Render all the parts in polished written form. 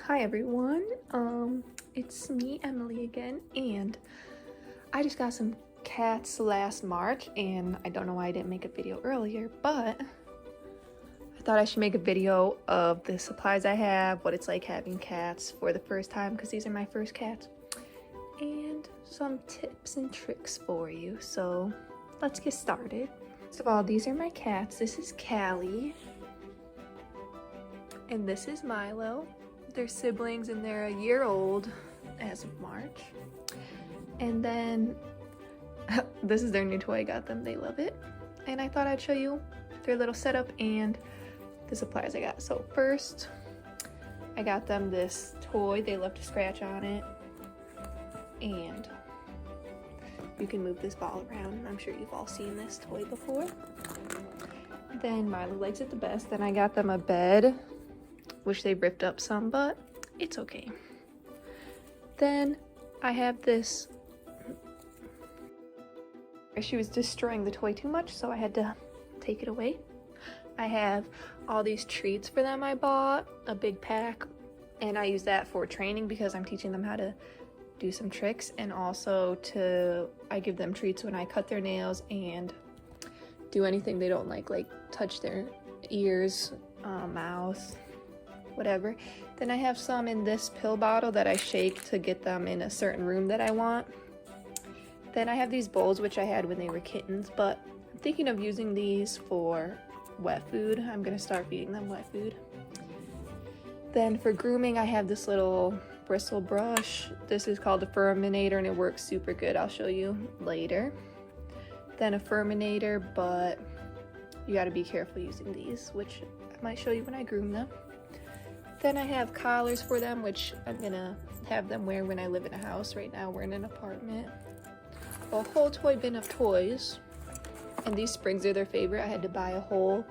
Hi everyone, it's me, Emily again, and I just got some cats last March, and I don't know why I didn't make a video earlier, but I thought I should make a video of the supplies I have, what it's like having cats for the first time, because these are my first cats, and some tips and tricks for you. So let's get started. First of all, these are my cats. This is Callie, and this is Milo. They're siblings and they're a year old as of March. And then this is their new toy. I got them, they love it. And I thought I'd show you their little setup and the supplies I got. So first, I got them this toy. They love to scratch on it. And you can move this ball around. I'm sure you've all seen this toy before. Then Milo likes it the best. Then I got them a bed, which they ripped up some, but it's okay. Then I have this. She was destroying the toy too much, so I had to take it away. I have all these treats for them I bought, a big pack, and I use that for training because I'm teaching them how to do some tricks, and also I give them treats when I cut their nails and do anything they don't like touch their ears, mouth, whatever. Then I have some in this pill bottle that I shake to get them in a certain room that I want. Then I have these bowls, which I had when they were kittens, but I'm thinking of using these for wet food. I'm gonna start feeding them wet food. Then for grooming, I have this little bristle brush. This is called a Furminator and it works super good. I'll show you later. Then a Furminator, but you gotta be careful using these, which I might show you when I groom them. Then I have collars for them, which I'm gonna have them wear when I live in a house. Right now we're in an apartment. A whole toy bin of toys, and these springs are their favorite. I had to buy a whole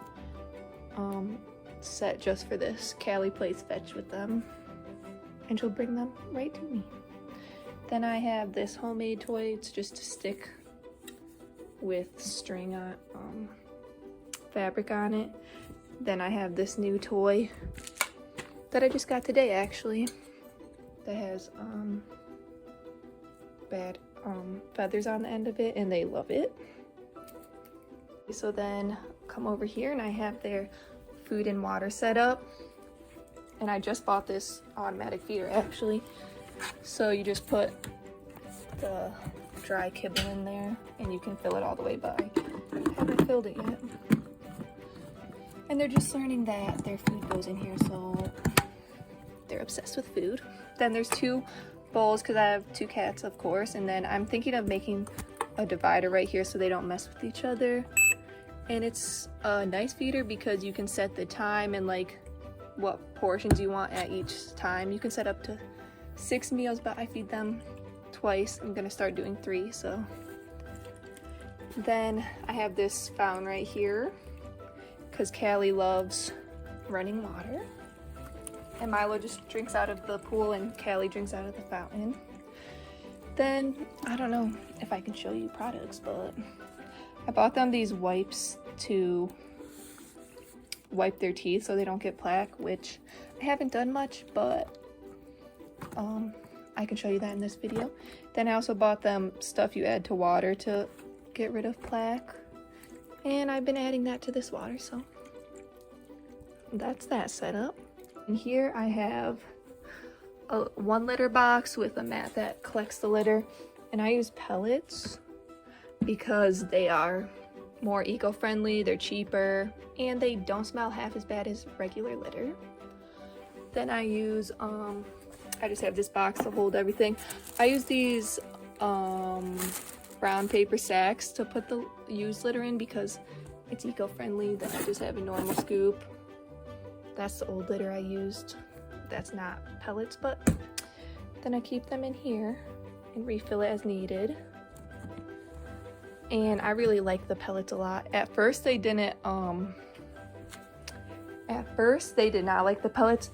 set just for this. Callie plays fetch with them, and she'll bring them right to me. Then I have this homemade toy. It's just a stick with string on, fabric on it. Then I have this new toy that I just got today, actually, that has bad feathers on the end of it, and they love it. So then come over here and I have their food and water set up, and I just bought this automatic feeder actually. So you just put the dry kibble in there and you can fill it all the way, but I haven't filled it yet. And they're just learning that their food goes in here, so they're obsessed with food. Then there's two bowls because I have two cats, of course, and then I'm thinking of making a divider right here so they don't mess with each other. And it's a nice feeder because you can set the time and what portions you want at each time. You can set up to 6 meals, but I feed them twice. I'm gonna start doing 3, so. Then I have this fountain right here because Callie loves running water. And Milo just drinks out of the pool and Callie drinks out of the fountain. Then, I don't know if I can show you products, but I bought them these wipes to wipe their teeth so they don't get plaque, which I haven't done much, but I can show you that in this video. Then I also bought them stuff you add to water to get rid of plaque. And I've been adding that to this water, so that's that setup. And here I have a 1 litter box with a mat that collects the litter, and I use pellets because they are more eco-friendly, they're cheaper, and they don't smell half as bad as regular litter. Then I use I just have this box to hold everything. I use these brown paper sacks to put the used litter in because it's eco-friendly. Then I just have a normal scoop. That's the old litter I used. That's not pellets, but then I keep them in here and refill it as needed. And I really like the pellets a lot. At first they did not like the pellets,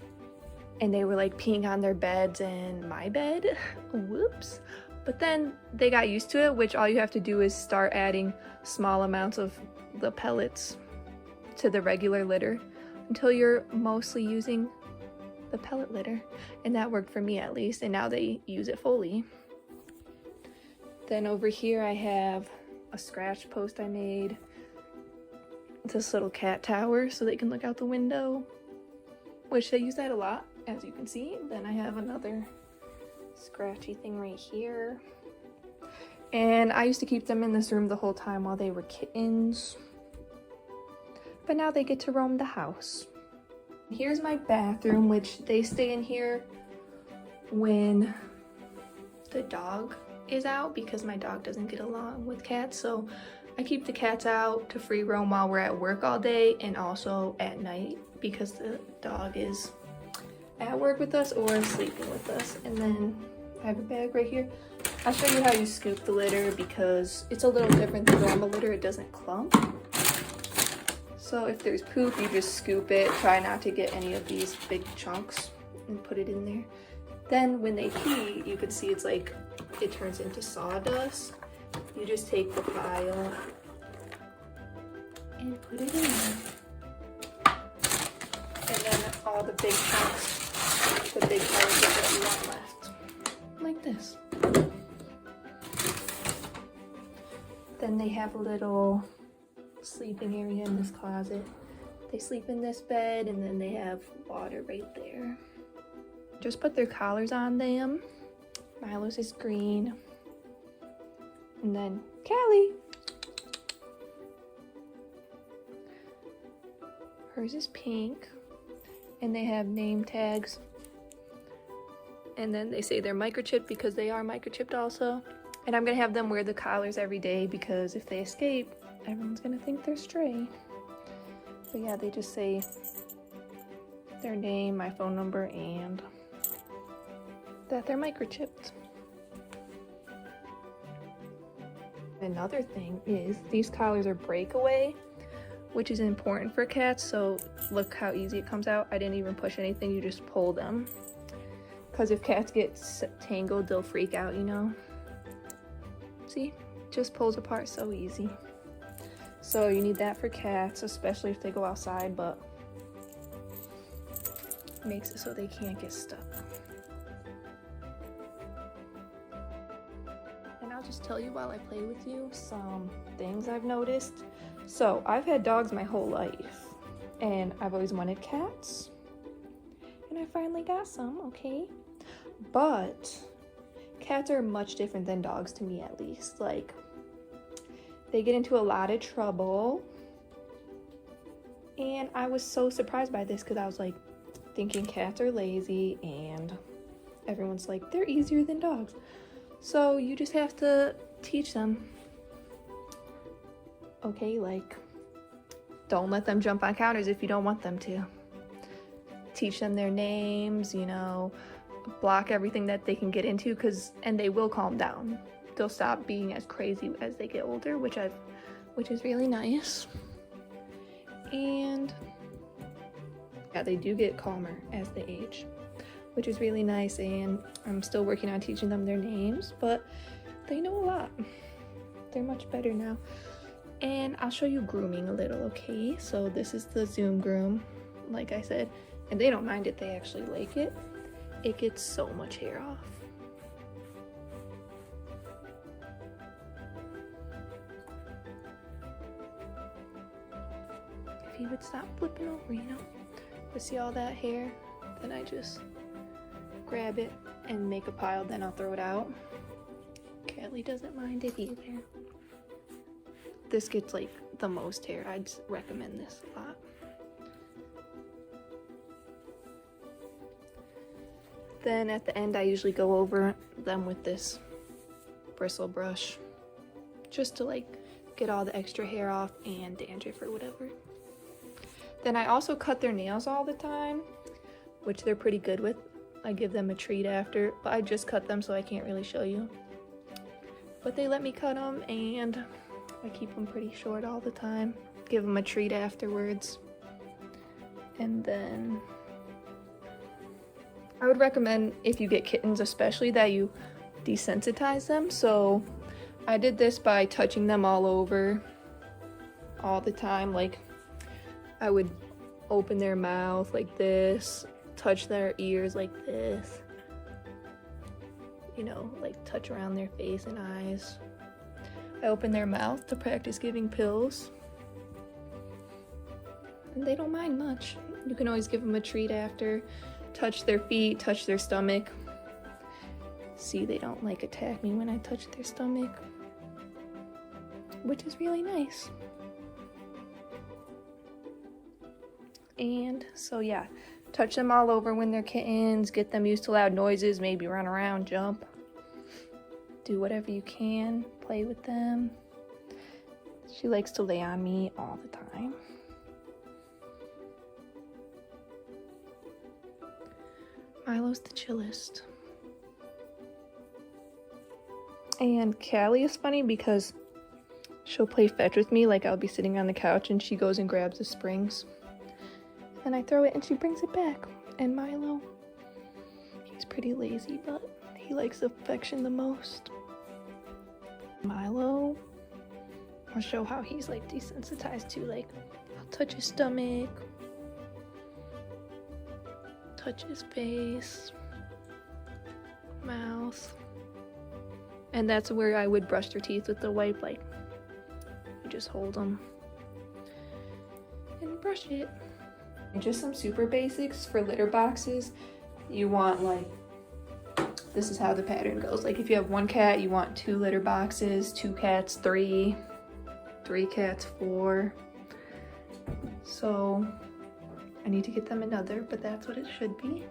and they were peeing on their beds and my bed. Whoops. But then they got used to it, which all you have to do is start adding small amounts of the pellets to the regular litter until you're mostly using the pellet litter, and that worked for me at least, and now they use it fully. Then over here I have a scratch post I made, this little cat tower so they can look out the window, which they use that a lot, as you can see. Then I have another scratchy thing right here, and I used to keep them in this room the whole time while they were kittens, but now they get to roam the house. Here's my bathroom, which they stay in here when the dog is out because my dog doesn't get along with cats, so I keep the cats out to free roam while we're at work all day and also at night because the dog is at work with us or sleeping with us. And then I have a bag right here. I'll show you how you scoop the litter because it's a little different than normal litter. It doesn't clump. So if there's poop, you just scoop it. Try not to get any of these big chunks and put it in there. Then when they pee, you can see it's like it turns into sawdust. You just take the pile and put it in there. And then all the big chunks, the big parts that you want left. Like this. Then they have a little sleeping area in this closet. They sleep in this bed, and then they have water right there. Just put their collars on them. Milo's is green. And then Callie. Hers is pink. And they have name tags. And then they say they're microchipped because they are microchipped also. And I'm gonna have them wear the collars every day because if they escape, everyone's gonna think they're stray. But yeah, they just say their name, my phone number, and that they're microchipped. Another thing is these collars are breakaway, which is important for cats. So look how easy it comes out. I didn't even push anything, you just pull them. Because if cats get tangled, they'll freak out, you know? See, just pulls apart so easy. So you need that for cats, especially if they go outside, but makes it so they can't get stuck. And I'll just tell you while I play with you some things I've noticed. So I've had dogs my whole life, and I've always wanted cats, and I finally got some, okay? But cats are much different than dogs to me, at least. Like, they get into a lot of trouble, and I was so surprised by this because I was like thinking cats are lazy, and everyone's like they're easier than dogs. So you just have to teach them, okay? Like, don't let them jump on counters if you don't want them to. Teach them their names, you know, block everything that they can get into, and they will calm down. They'll stop being as crazy as they get older, which is really nice. And yeah, they do get calmer as they age, which is really nice. And I'm still working on teaching them their names, but they know a lot. They're much better now. And I'll show you grooming a little, okay? So this is the Zoom groom, like I said, and they don't mind it. They actually like it. It gets so much hair off. If he would stop flipping over, you know, to see all that hair, then I just grab it and make a pile, then I'll throw it out. Callie doesn't mind it either. This gets like the most hair. I'd recommend this a lot. Then at the end, I usually go over them with this bristle brush just to like get all the extra hair off and dandruff or whatever. Then I also cut their nails all the time, which they're pretty good with. I give them a treat after, but I just cut them so I can't really show you. But they let me cut them, and I keep them pretty short all the time. Give them a treat afterwards. And then I would recommend, if you get kittens especially, that you desensitize them. So I did this by touching them all over all the time. Like, I would open their mouth like this touch their ears like this. You know, like touch around their face and eyes. I open their mouth to practice giving pills. And they don't mind much. You can always give them a treat after. Touch their feet, touch their stomach. See, they don't like attack me when I touch their stomach, which is really nice. And so yeah, touch them all over when they're kittens, get them used to loud noises, maybe run around, jump. Do whatever you can, play with them. She likes to lay on me all the time. Milo's the chillest. And Callie is funny because she'll play fetch with me, like I'll be sitting on the couch and she goes and grabs the springs. And I throw it and she brings it back. And Milo, he's pretty lazy, but he likes affection the most. Milo, I'll show how he's like desensitized to, like, I'll touch his stomach, touch his face, mouth. And that's where I would brush their teeth with the wipe, like, you just hold them and brush it. And just some super basics for litter boxes. You want, like, this is how the pattern goes. Like, if you have one cat, you want 2 litter boxes, 2 cats, 3 cats, 4. So I need to get them another, but that's what it should be.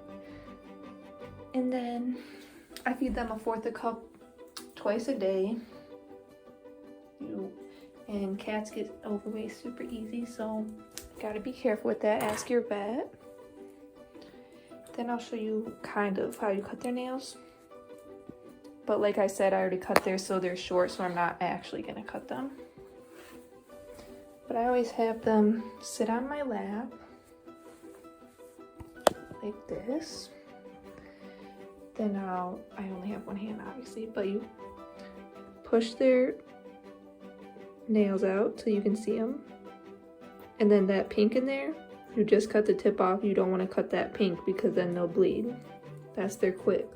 And then I feed them a 1/4 cup twice a day. And cats get overweight super easy, so gotta be careful with that. Ask your vet. Then I'll show you kind of how you cut their nails. But like I said, I already cut theirs, so they're short, so I'm not actually gonna cut them. But I always have them sit on my lap like this. Then I only have one hand obviously, but you push their nails out so you can see them. And then that pink in there, you just cut the tip off. You don't want to cut that pink because then they'll bleed. That's their quick.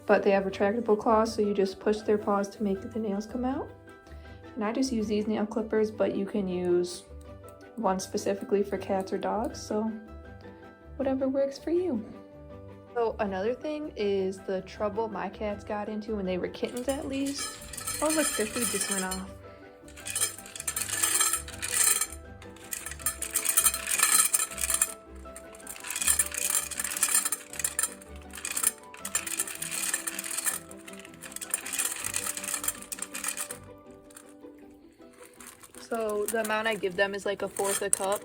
But they have retractable claws, so you just push their paws to make the nails come out. And I just use these nail clippers, but you can use one specifically for cats or dogs, so whatever works for you. So another thing is the trouble my cats got into when they were kittens, at least. Oh look, their food just went off. So the amount I give them is like a 1/4 cup.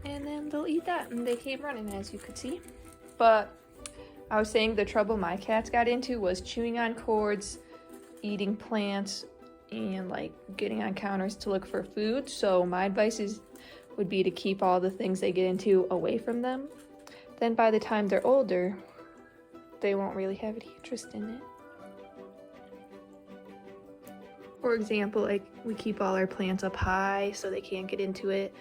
And then they'll eat that and they keep running, as you could see. But I was saying the trouble my cats got into was chewing on cords, eating plants, and like getting on counters to look for food. So my advice would be to keep all the things they get into away from them. Then by the time they're older, they won't really have any interest in it. For example, like we keep all our plants up high so they can't get into it.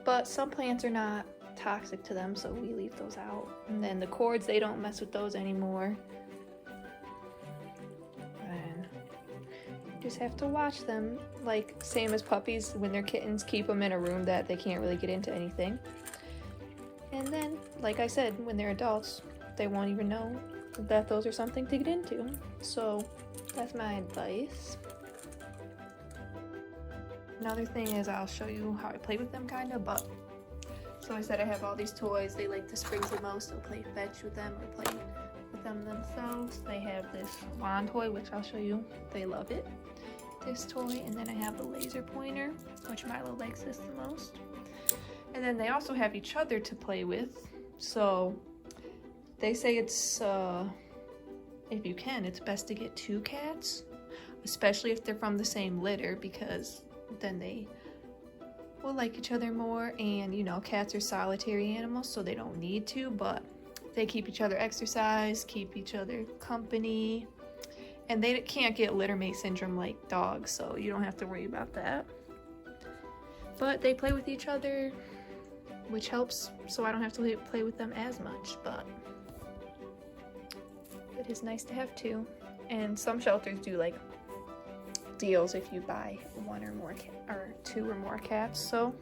But some plants are not toxic to them, so we leave those out. And then the cords, they don't mess with those anymore. And you just have to watch them. Like, same as puppies, when they're kittens, keep them in a room that they can't really get into anything. And then, like I said, when they're adults, they won't even know that those are something to get into. So that's my advice. Another thing is I'll show you how I play with them kind of, but so I said I have all these toys. They like the springs the most. They'll play fetch with them or play with them themselves. They have this wand toy, which I'll show you. They love it. This toy, and then I have a laser pointer, which Milo likes this the most. And then they also have each other to play with. So they say it's, if you can, it's best to get 2 cats, especially if they're from the same litter, because then they will like each other more. And you know, cats are solitary animals, so they don't need to, but they keep each other exercise, keep each other company, and they can't get littermate syndrome like dogs, so you don't have to worry about that. But they play with each other, which helps so I don't have to play with them as much, but it is nice to have two. And some shelters do like deals if you buy one or more or two or more cats, so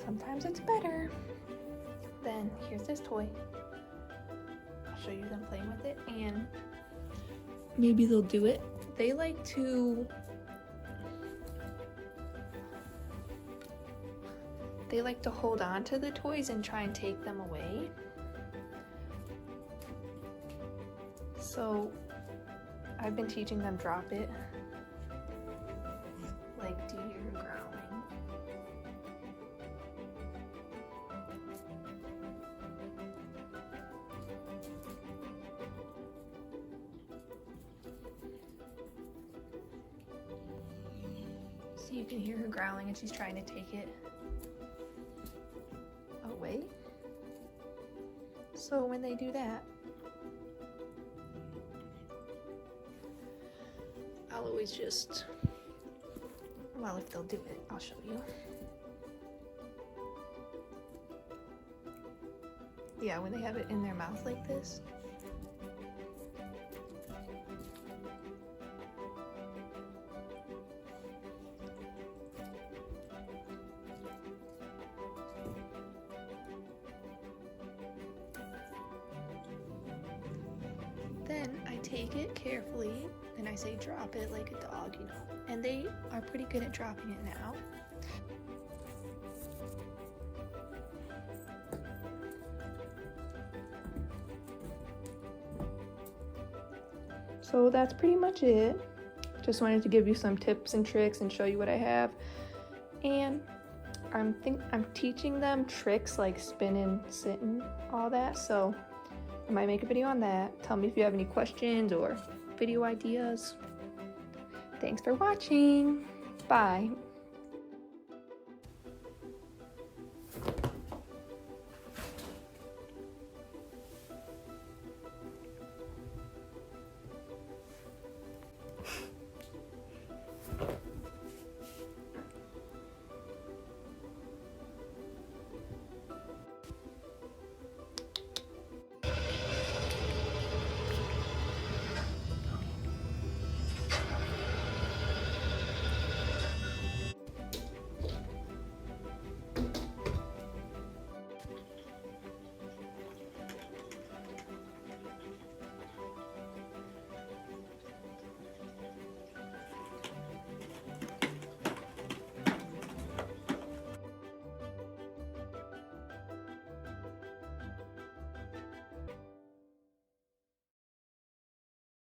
sometimes it's better. Then here's this toy. I'll show you them playing with it and maybe they'll do it. They like to hold on to the toys and try and take them away. So I've been teaching them drop it. Like, do you hear her growling? So you can hear her growling and she's trying to take it away. So when they do that, I'll always just, well, if they'll do it, I'll show you. Yeah, when they have it in their mouth like this. Then I take it carefully and I say drop it like a dog, you know. And they are pretty good at dropping it now. So that's pretty much it. Just wanted to give you some tips and tricks and show you what I have. And I'm teaching them tricks like spinning, sitting, all that. So I might make a video on that. Tell me if you have any questions or video ideas. Thanks for watching. Bye.